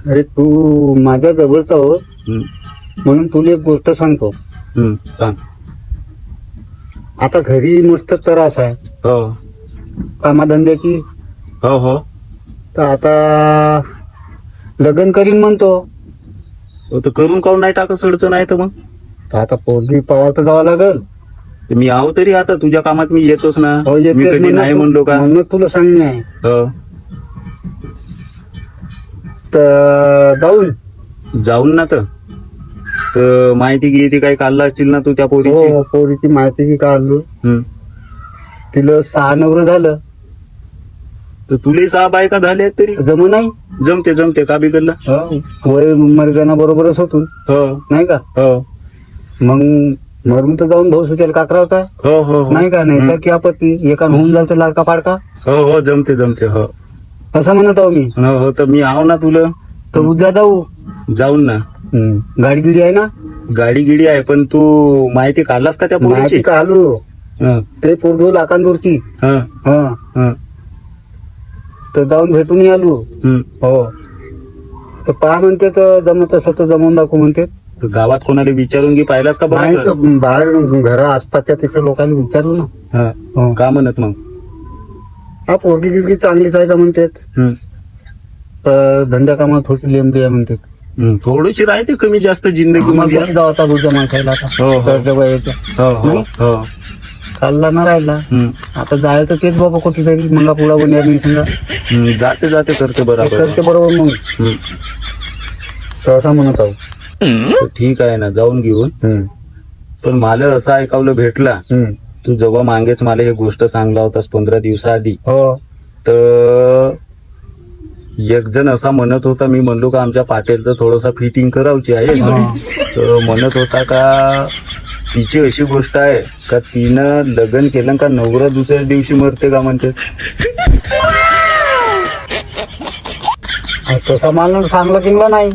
अरे तू माझ्या जवळचा हो, हं, म्हणून तुला एक गोष्ट सांगतो. सांग. आता घरी मस्त त्रास आहे हो कामाधंद्याची. हो हो तर आता लग्न करीन म्हणतो. हो, तर करून काऊन नाही टाकत सडचं नाही तर मग? तर आता पोरगी पवार तर जावं लागल. तर मी आहो तरी आता तुझ्या कामात मी येतोच ना. हो, येतेच मी कधी म्हणून नाही म्हणलो का? म्हणून तुला सांगणे आहे. हो, तर जाऊन ना तर माहिती गिहिती काही काढला असतील ना तू त्या पोरीची? हो, पोरीची माहिती की काढलो. हं. तिला 6 नवरं झालं. तर तुले 6 बायका झाल्या तरी जमू नाही. जमते का बिघडलं? वय मर्गाना बरोबरच होतो हो नाही का. हो मग मरून तर जाऊन भाऊ सुचेल काकरा होता हो हो हो. नाही का. नाही तर की आपत्ती एका होऊन जातं लाडका पाडका, हो हो जमते हो. असं म्हणत आहो मी. हो हो, तर मी आहो ना तुला. तर उद्या जाऊ. जाऊन ना. गाडी गिडी आहे ना. गाडी गिडी आहे, पण तू माहिती काढलास का त्या माहिती पोरीची? का आलो. हं, ते पोरगो लाखांदूरची. हं, हा, हं, तर जाऊन भेटून आलो. हं. हो, तर पहा म्हणते तर जमत असं तर जमवून दाखवू म्हणते. तर गावात कोणाला विचारून घे, पाहिलास का नाही बरं? तर बाहेर घरा आसपासच्या तिथे लोकांना विचारू ना. हं. हो. का म्हणत मग? हा, पोरगी गिरगी चांगलीच आहे का म्हणतात. हं, तर धंद्या कामात थोडी लेंबी आहे म्हणतात. हं. थोडीशी राहते कमी जास्त जिंदगी मग मध्ये. बरं जाऊ आता बुद्धा माणसाला आता. हो, हो. कर्ज वयाचं. हो हो हो. चालला ना राहिला. हं, आता जायचं तेच बाबा कुठेतरी मंगा पुढा बन्या समजा. हं. जाते करते बरोबर. करते बरोबर मग. हं. तर असं म्हणत आहो. तर ठीक आहे ना, जाऊन घेऊन. पण मला असं ऐकावलं भेटला, तू जेव्हा मागेच मला ही गोष्ट सांगला होतास 15 दिवसाआधी, हो, तर एक जण असा म्हणत होता, मी म्हणलो का आमच्या पाटीलचं थोडंसं फिटिंग करावची आहे. तर म्हणत होता का तिची अशी गोष्ट आहे का तिनं लग्न केलं का नवरा दुसऱ्याच दिवशी मरते का म्हणते. तसा मला सांगला किंवा नाही.